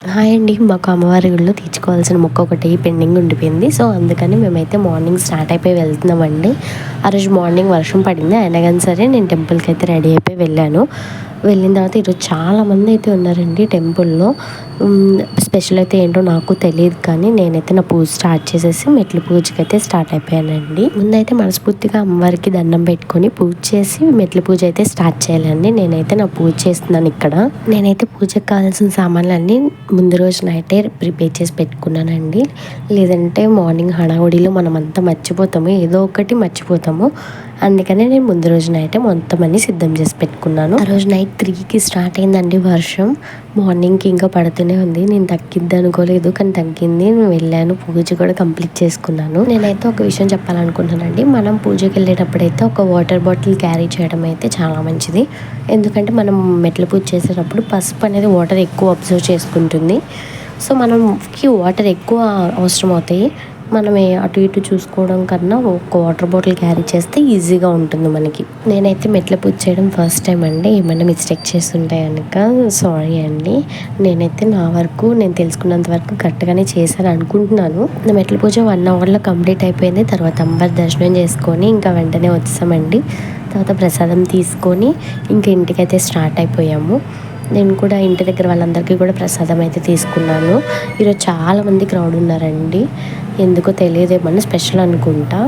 Hi అండి. మాకు అమ్మవారి గుడిలో తీర్చుకోవాల్సిన మొక్క ఒకటి పెండింగ్ ఉండిపోయింది. సో, అందుకని మేమైతే మార్నింగ్ స్టార్ట్ అయిపోయి వెళ్తున్నామండి. ఆ రోజు మార్నింగ్ వర్షం పడింది. అయినా గానీ సరే నేను టెంపుల్‌కి అయితే రెడీ అయిపోయి వెళ్ళాను. వెళ్ళిన తర్వాత ఈరోజు చాలామంది అయితే ఉన్నారండి టెంపుల్‌లో. స్పెషల్ అయితే ఏంటో నాకు తెలీదు కానీ నేనైతే నా పూజ స్టార్ట్ చేసేసి మెట్ల పూజకైతే స్టార్ట్ అయిపోయానండి. ముందైతే మనస్ఫూర్తిగా అమ్మవారికి దండం పెట్టుకొని పూజ చేసి మెట్ల పూజ అయితే స్టార్ట్ చేయాలండి. నేనైతే నా పూజ చేస్తున్నాను ఇక్కడ. నేనైతే పూజకి కావాల్సిన సామాన్లన్నీ ముందు రోజు నైటే ప్రిపేర్ చేసి పెట్టుకున్నానండి. లేదంటే మార్నింగ్ హడావుడిలో మనమంతా మర్చిపోతాము. ఏదో ఒకటి మర్చిపోతాము. అందుకనే నేను ముందు రోజు నైటే మొత్తం అన్నీ సిద్ధం చేసి పెట్టుకున్నాను. ఆ రోజు నైట్ 3కి స్టార్ట్ అయిందండి వర్షం. మార్నింగ్కి ఇంకా పడుతూనే ఉంది. నేను తగ్గిద్ది అనుకోలేదు కానీ తగ్గింది. నేను వెళ్ళాను, పూజ కూడా కంప్లీట్ చేసుకున్నాను. నేనైతే ఒక విషయం చెప్పాలనుకుంటున్నానండి. మనం పూజకి వెళ్ళేటప్పుడైతే ఒక వాటర్ బాటిల్ క్యారీ చేయడం అయితే చాలా మంచిది. ఎందుకంటే మనం మెట్ల పూజ చేసేటప్పుడు పసుపు అనేది వాటర్ ఎక్కువ అబ్జర్వ్ చేసుకుంటుంది. సో మనకి వాటర్ ఎక్కువ అవసరం అవుతాయి. మనమే అటు ఇటు చూసుకోవడం కన్నా ఒక వాటర్ బాటిల్ క్యారీ చేస్తే ఈజీగా ఉంటుంది మనకి. నేనైతే మెట్ల పూజ చేయడం ఫస్ట్ టైం అండి. ఏమైనా మిస్టేక్ చేస్తుంటే కనుక సారీ అండి. నేనైతే నా వరకు నేను తెలుసుకున్నంత వరకు కరెక్ట్గానే చేశాను అనుకుంటున్నాను. నా మెట్ల పూజ 1 అవర్లో కంప్లీట్ అయిపోయింది. తర్వాత అమ్మవారి దర్శనం చేసుకొని ఇంకా వెంటనే వచ్చేసామండి. తర్వాత ప్రసాదం తీసుకొని ఇంకా ఇంటికైతే స్టార్ట్ అయిపోయాము. నేను కూడా ఇంటి దగ్గర వాళ్ళందరికీ కూడా ప్రసాదం అయితే తీసుకున్నాను. ఈరోజు చాలామంది క్రౌడ్ ఉన్నారండి. ఎందుకో తెలియదేమన్నా స్పెషల్ అనుకుంటా.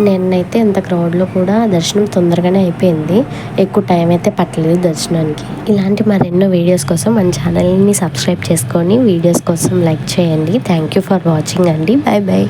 నేనైతే ఎంత క్రౌడ్లో కూడా దర్శనం తొందరగానే అయిపోయింది. ఎక్కువ టైం అయితే పట్టలేదు దర్శనానికి. ఇలాంటి మరెన్నో వీడియోస్ కోసం మన ఛానల్ని సబ్స్క్రైబ్ చేసుకొని వీడియోస్ కోసం లైక్ చేయండి. థ్యాంక్ యూ ఫర్ వాచింగ్ అండి. Bye bye.